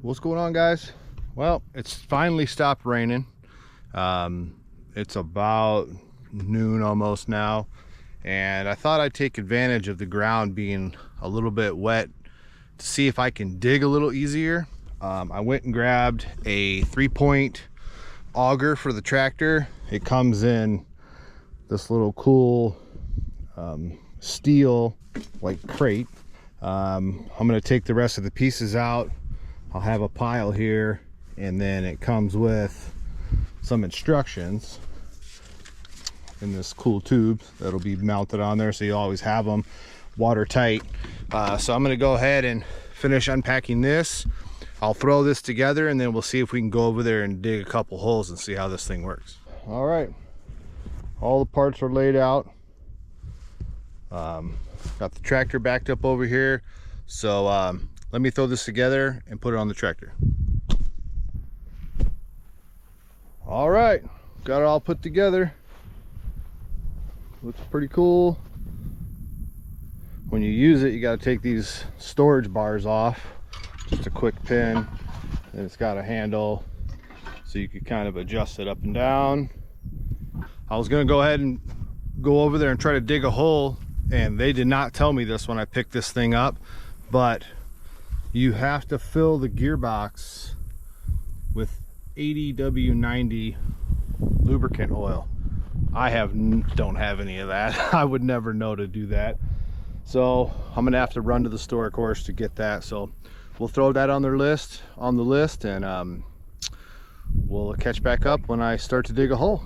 What's going on, guys? Well, it's finally stopped raining. It's about noon almost now, and I thought I'd take advantage of the ground being a little bit wet to see if I can dig a little easier. I went and grabbed a 3-point auger for the tractor. It comes in this little cool steel like crate. I'm gonna take the rest of the pieces out. I'll have a pile here, and then it comes with some instructions in this cool tube that'll be mounted on there, so you always have them watertight. So I'm gonna go ahead and finish unpacking this. I'll throw this together, and then we'll see if we can go over there and dig a couple holes and see how this thing works. All right, all the parts are laid out. Got the tractor backed up over here, so let me throw this together and put it on the tractor. All right, got it all put together. Looks pretty cool. When you use it, you got to take these storage bars off. Just a quick pin, and it's got a handle so you can kind of adjust it up and down. I was gonna go ahead and go over there and try to dig a hole, and they did not tell me this when I picked this thing up, but you have to fill the gearbox with 80 W90 lubricant oil. I don't have any of that. I would never know to do that, so I'm gonna have to run to the store, of course, to get that. So we'll throw that on the list, and we'll catch back up when I start to dig a hole.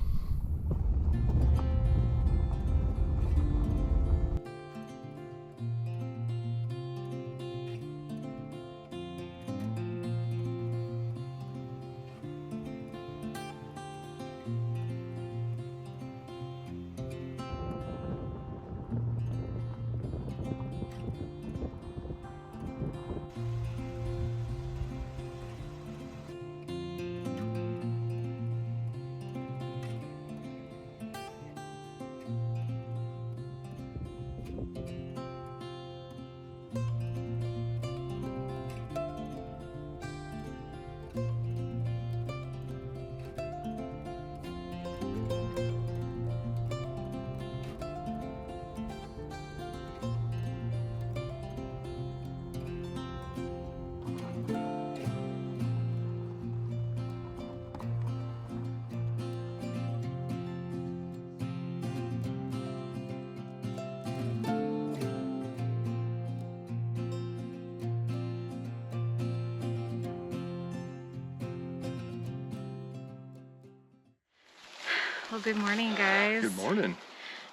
Well, good morning, guys. Good morning.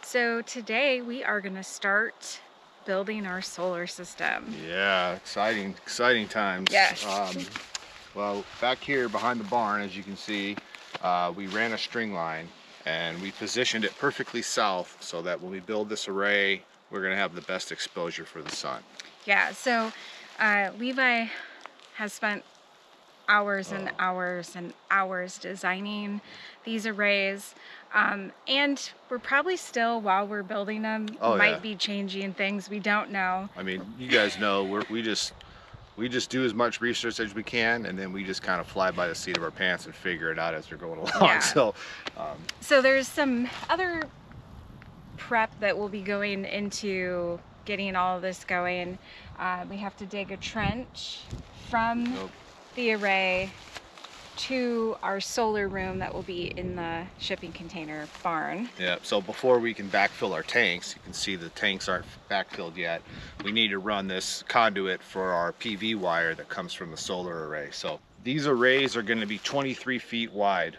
So today we are going to start building our solar system. Yeah, exciting times. Yes. Well, back here behind the barn, as you can see, we ran a string line, and we positioned it perfectly south so that when we build this array, we're going to have the best exposure for the sun. Yeah, so Levi has spent hours and hours and hours designing these arrays, and we're probably still, while we're building them, might be changing things. We don't know. I mean, you guys know we just do as much research as we can, and then we just kind of fly by the seat of our pants and figure it out as we're going along. Yeah. So there's some other prep that will be going into getting all of this going. We have to dig a trench from the array to our solar room that will be in the shipping container barn. Yeah, so before we can backfill our tanks, you can see the tanks aren't backfilled yet. We need to run this conduit for our PV wire that comes from the solar array. So these arrays are going to be 23 feet wide.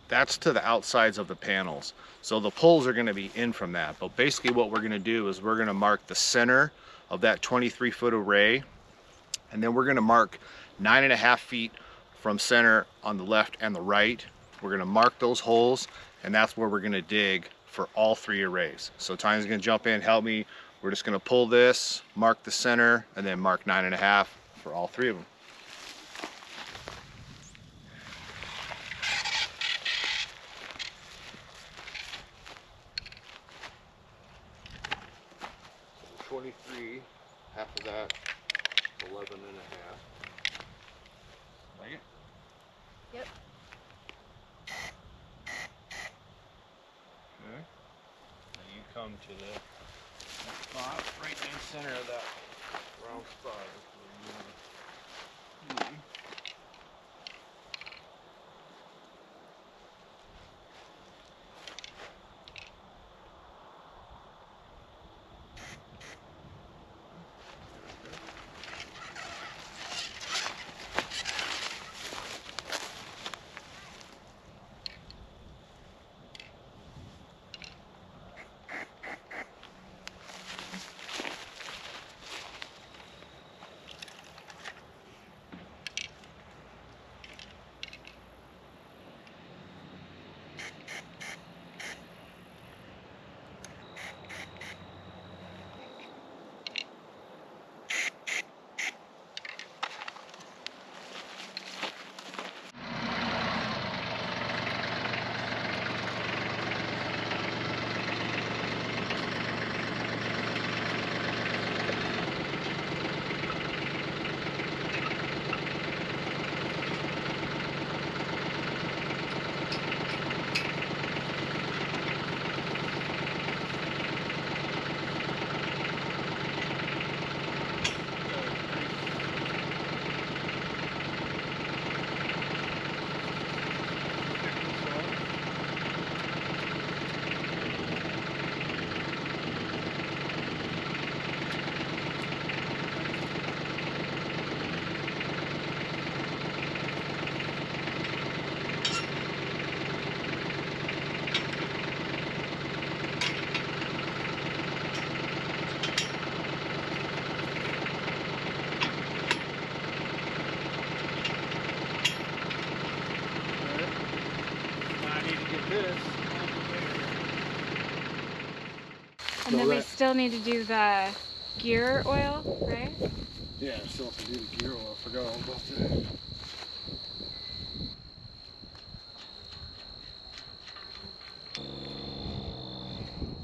That's to the outsides of the panels. So the poles are going to be in from that. But basically what we're going to do is we're going to mark the center of that 23-foot array, and then we're going to mark 9.5 feet from center on the left and the right. We're going to mark those holes, and that's where we're going to dig for all 3 arrays. So Tiny's going to jump in, help me. We're just going to pull this, mark the center, and then mark 9.5 for all 3 of them. So 23, half of that, 11.5. come to the spot right in the center of that round spot. And then we still need to do the gear oil, right? Yeah, I still have to do the gear oil. I forgot all about that.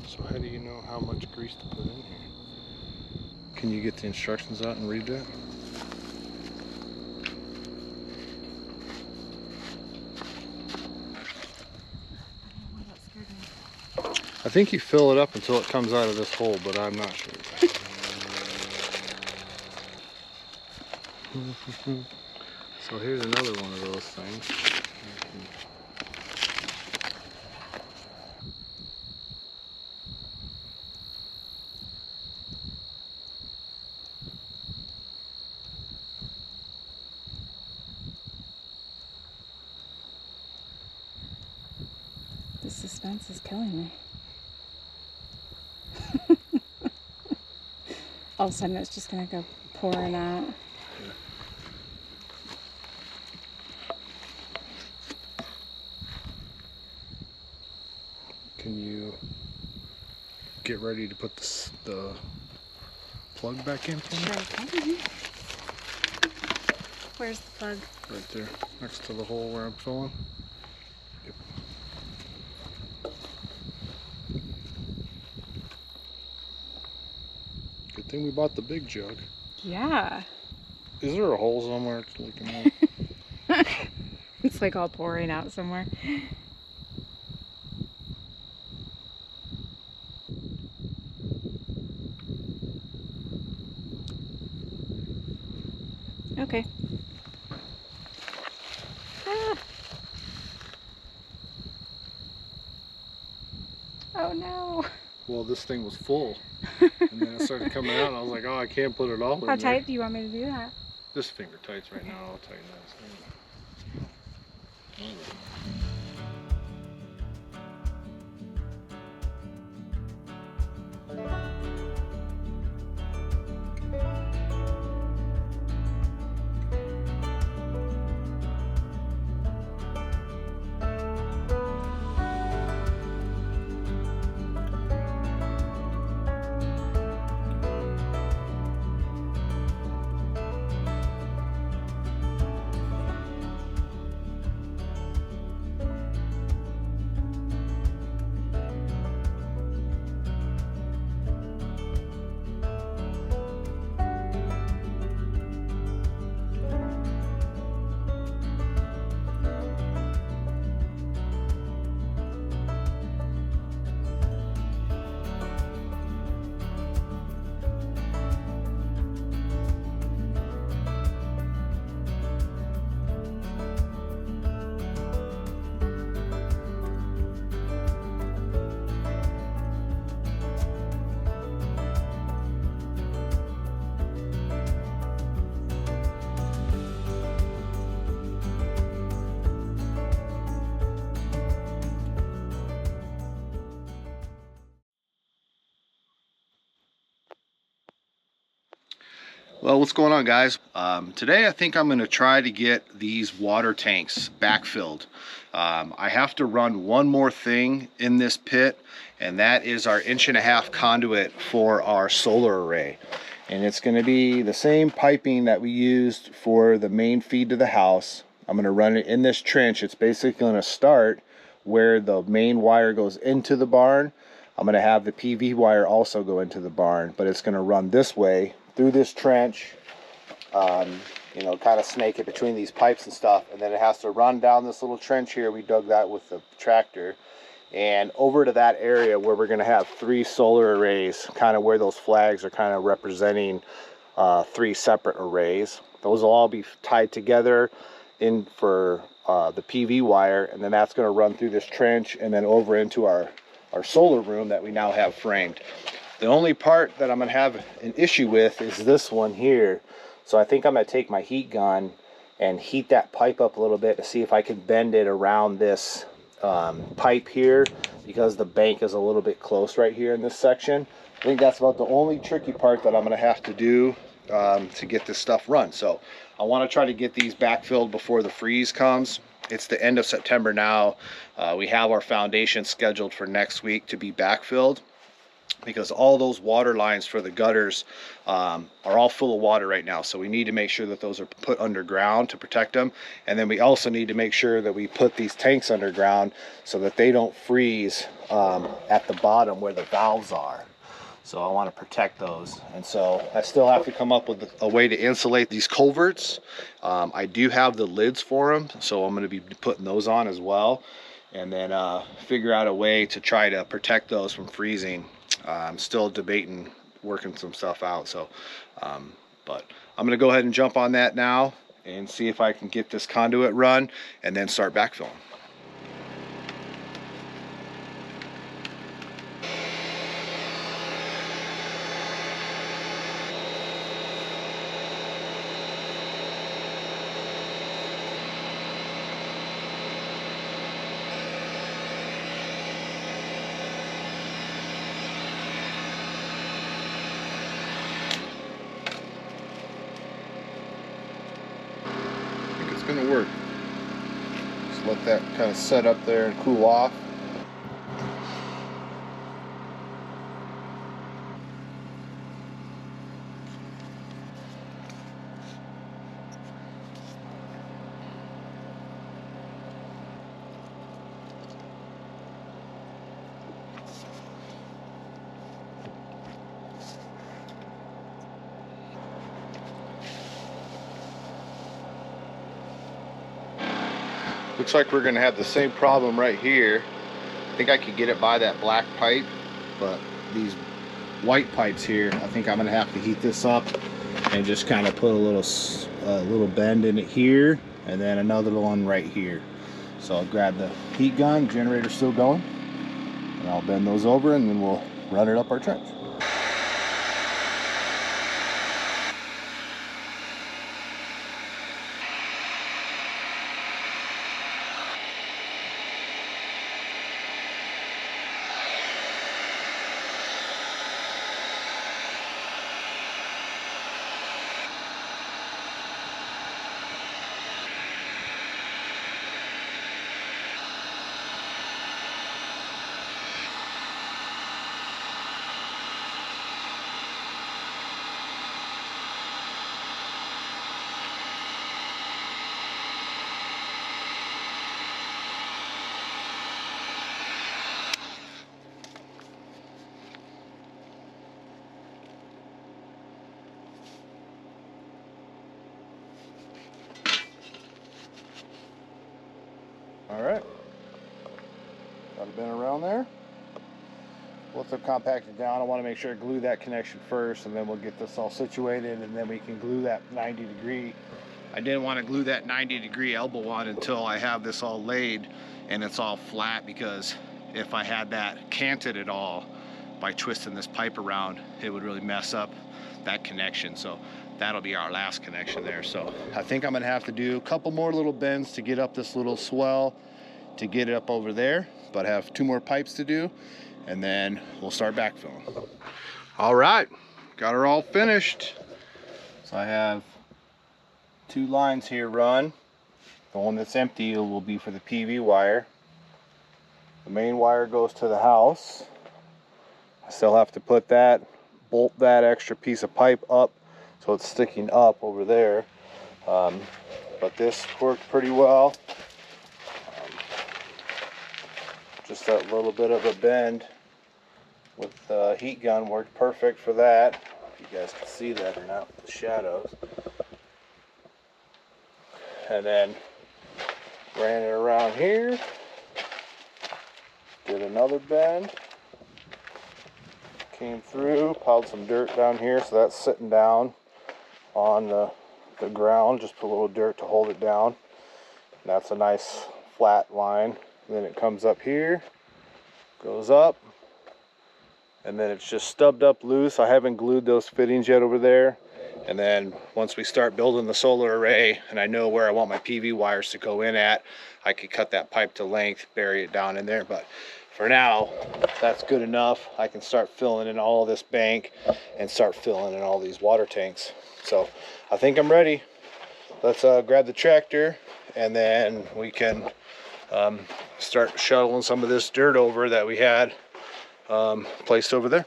So how do you know how much grease to put in here? Can you get the instructions out and read that? I think you fill it up until it comes out of this hole, but I'm not sure. So here's another one of those things. The suspense is killing me. All of a sudden it's just gonna go pouring out. Can you get ready to put the plug back in for me? Sure can. Where's the plug? Right there, next to the hole where I'm filling. Yep. Good thing we bought the big jug. Yeah. Is there a hole somewhere it's leaking out? It's like all pouring out somewhere. Okay. Ah. Oh no. Well, this thing was full, and then it started coming out, and I was like, oh, I can't put it all in there. How tight do you want me to do that? Just finger tights right now. I'll tighten that. Well, what's going on, guys? Today I think I'm going to try to get these water tanks backfilled. I have to run one more thing in this pit, and that is our 1.5-inch conduit for our solar array. And it's going to be the same piping that we used for the main feed to the house. I'm going to run it in this trench. It's basically going to start where the main wire goes into the barn. I'm going to have the PV wire also go into the barn, but it's going to run this way through this trench, you know, kind of snake it between these pipes and stuff, and then it has to run down this little trench here. We dug that with the tractor, and over to that area where we're going to have 3 solar arrays, kind of where those flags are kind of representing 3 separate arrays. Those will all be tied together in for the PV wire, and then that's going to run through this trench and then over into our solar room that we now have framed. The only part that I'm going to have an issue with is this one here. So I think I'm going to take my heat gun and heat that pipe up a little bit to see if I can bend it around this pipe here, because the bank is a little bit close right here in this section. I think that's about the only tricky part that I'm going to have to do to get this stuff run. So I want to try to get these backfilled before the freeze comes. It's the end of September now. We have our foundation scheduled for next week to be backfilled, because all those water lines for the gutters are all full of water right now. So we need to make sure that those are put underground to protect them. And then we also need to make sure that we put these tanks underground so that they don't freeze at the bottom where the valves are. So I want to protect those. And so I still have to come up with a way to insulate these culverts. I do have the lids for them, so I'm going to be putting those on as well. And then figure out a way to try to protect those from freezing. I'm still debating, working some stuff out. So, but I'm going to go ahead and jump on that now and see if I can get this conduit run and then start backfilling. Gonna work. Just let that kind of set up there and cool off. Looks like we're gonna have the same problem right here. I think I could get it by that black pipe, but these white pipes here, I think I'm gonna have to heat this up and just kind of put a little bend in it here, and then another one right here. So I'll grab the heat gun, generator's still going, and I'll bend those over, and then we'll run it up our trench. All right, got it bent around there. Once I've compacted down, I want to make sure I glue that connection first, and then we'll get this all situated, and then we can glue that 90-degree. I didn't want to glue that 90-degree elbow on until I have this all laid and it's all flat, because if I had that canted at all by twisting this pipe around, it would really mess up that connection. So that'll be our last connection there. So I think I'm gonna have to do a couple more little bends to get up this little swell to get it up over there, but I have 2 more pipes to do, and then we'll start backfilling. All right, got her all finished. So I have 2 lines here run. The one that's empty will be for the PV wire. The main wire goes to the house. I still have to put that, bolt that extra piece of pipe up so it's sticking up over there. But this worked pretty well. Just that little bit of a bend with the heat gun worked perfect for that. If you guys can see that or not with the shadows. And then ran it around here. Did another bend. Came through, piled some dirt down here, so that's sitting down on the ground. Just put a little dirt to hold it down. And that's a nice flat line. And then it comes up here, goes up, and then it's just stubbed up loose. I haven't glued those fittings yet over there. And then once we start building the solar array and I know where I want my PV wires to go in at, I could cut that pipe to length, bury it down in there. But for now, that's good enough. I can start filling in all this bank and start filling in all these water tanks. So I think I'm ready. Let's grab the tractor and then we can start shuttling some of this dirt over that we had placed over there.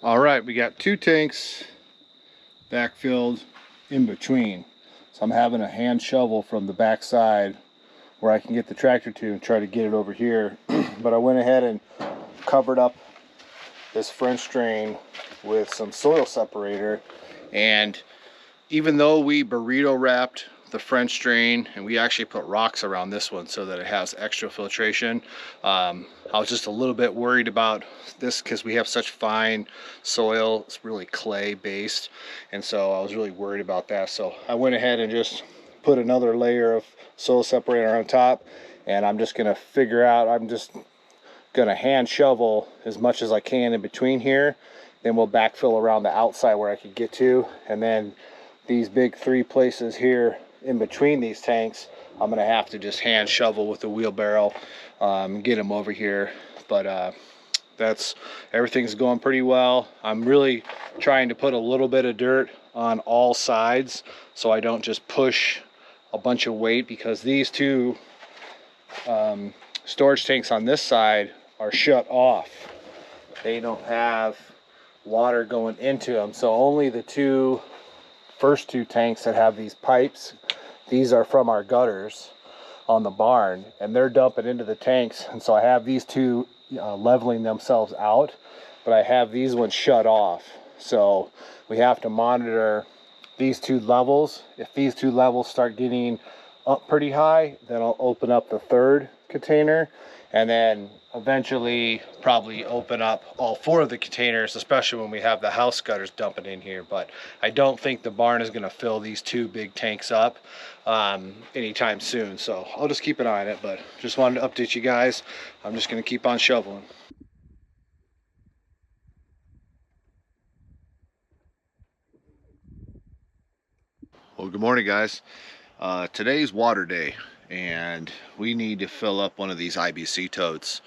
All right, we got 2 tanks backfilled in between. So I'm having a hand shovel from the back side where I can get the tractor to and try to get it over here. But I went ahead and covered up this French drain with some soil separator. And even though we burrito wrapped the French drain and we actually put rocks around this one so that it has extra filtration, I was just a little bit worried about this because we have such fine soil. It's really clay based, and so I was really worried about that. So I went ahead and just put another layer of soil separator on top, and I'm just gonna figure out, I'm just gonna hand shovel as much as I can in between here. Then we'll backfill around the outside where I could get to, and then these big 3 places here in between these tanks, I'm gonna have to just hand shovel with the wheelbarrow, get them over here. But everything's going pretty well. I'm really trying to put a little bit of dirt on all sides so I don't just push a bunch of weight, because these 2 storage tanks on this side are shut off. They don't have water going into them, so only the first two tanks that have these pipes, these are from our gutters on the barn, and they're dumping into the tanks. And so I have these 2 leveling themselves out, but I have these ones shut off. So we have to monitor these 2 levels. If these 2 levels start getting up pretty high, then I'll open up the 3rd container, and then eventually probably open up all 4 of the containers, especially when we have the house gutters dumping in here. But I don't think the barn is going to fill these 2 big tanks up anytime soon, so I'll just keep an eye on it. But just wanted to update you guys. I'm just going to keep on shoveling. Well, good morning, guys. Today's water day, and we need to fill up one of these IBC totes.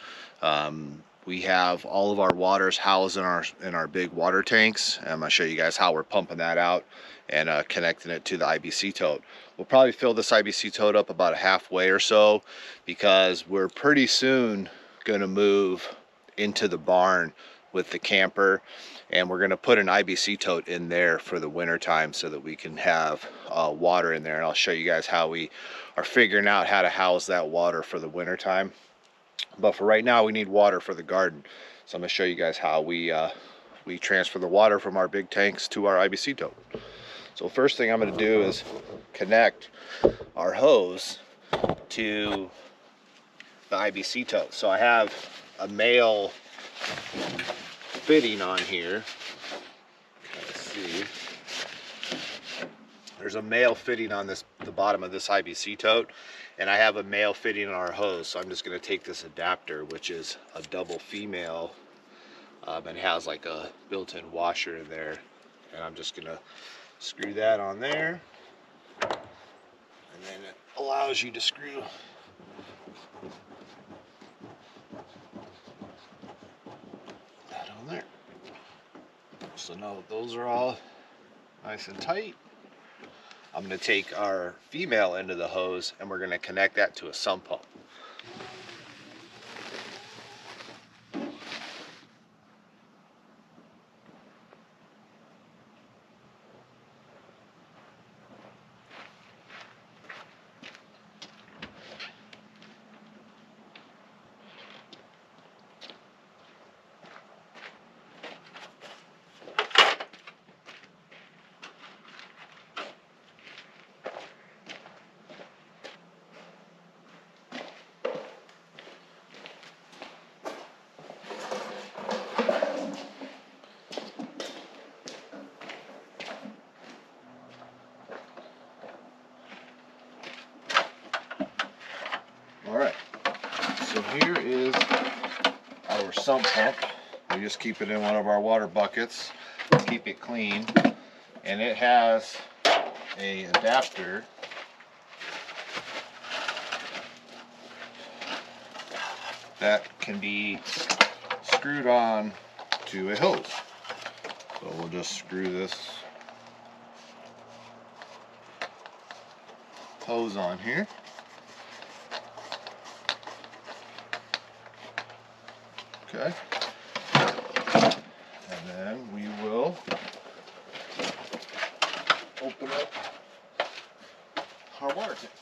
We have all of our waters housed in our big water tanks. I'm gonna show you guys how we're pumping that out and connecting it to the IBC tote. We'll probably fill this IBC tote up about halfway or so, because we're pretty soon gonna move into the barn with the camper, And we're going to put an IBC tote in there for the winter time so that we can have water in there. And I'll show you guys how we are figuring out how to house that water for the winter time. But for right now, we need water for the garden. So I'm going to show you guys how we transfer the water from our big tanks to our IBC tote. So first thing I'm going to do is connect our hose to the IBC tote. So I have a male fitting on here. Let's see. There's a male fitting on the bottom of this IBC tote, and I have a male fitting on our hose. So I'm just going to take this adapter, which is a double female, and has like a built-in washer in there, and I'm just going to screw that on there, and then it allows you to screw that on there. So now those are all nice and tight. I'm going to take our female end of the hose and we're going to connect that to a sump pump. Alright, so here is our sump pump. We just keep it in one of our water buckets, keep it clean, and it has a adapter that can be screwed on to a hose. So we'll just screw this hose on here. Okay, and then we will open up our water tank.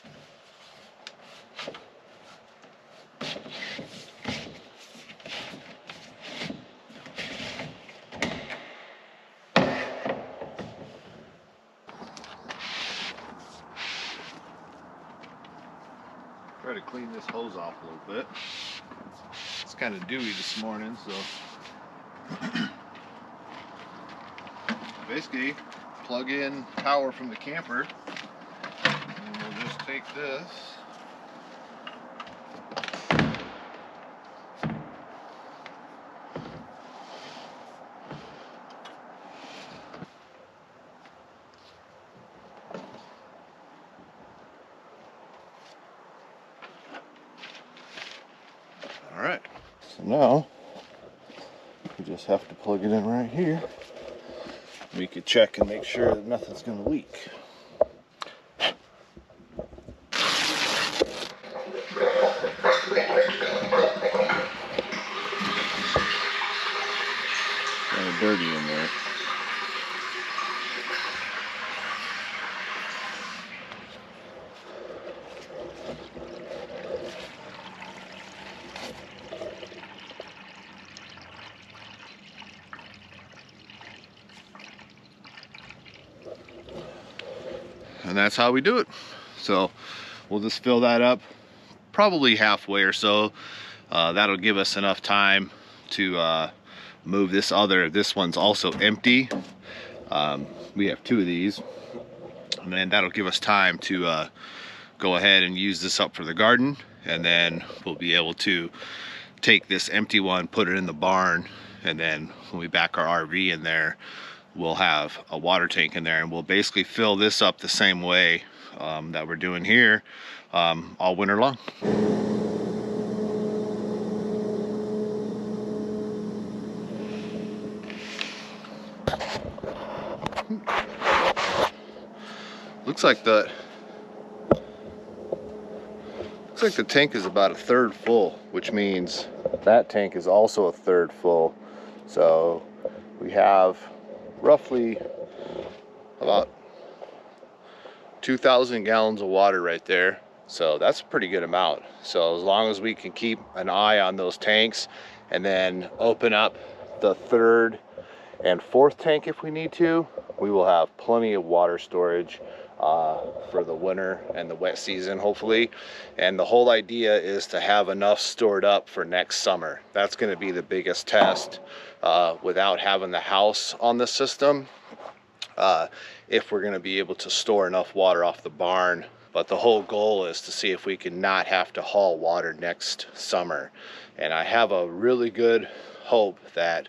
Try to clean this hose off a little bit. It's kind of dewy this morning, so basically plug in power from the camper, and we'll just take this all right. So now we just have to plug it in right here. We could check and make sure that nothing's going to leak. Kind of dirty in there. And that's how we do it. So we'll just fill that up probably halfway or so. That'll give us enough time to move this one's also empty. We have two of these, and then that'll give us time to go ahead and use this up for the garden, and then we'll be able to take this empty one, put it in the barn, and then when we back our RV in there, we'll have a water tank in there, and we'll basically fill this up the same way that we're doing here all winter long. Looks like the tank is about a third full, which means that tank is also a third full. So we have roughly about 2,000 gallons of water right there. So that's a pretty good amount. So as long as we can keep an eye on those tanks and then open up the 3rd and 4th tank if we need to, we will have plenty of water storage for the winter and the wet season, hopefully. And the whole idea is to have enough stored up for next summer. That's going to be the biggest test without having the house on the system, if we're going to be able to store enough water off the barn. But the whole goal is to see if we can not have to haul water next summer. And I have a really good hope that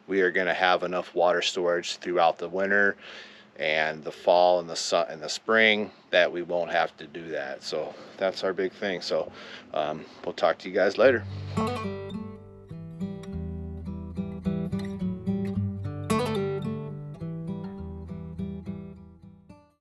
we are going to have enough water storage throughout the winter and the fall and the spring that we won't have to do that. So that's our big thing. So we'll talk to you guys later.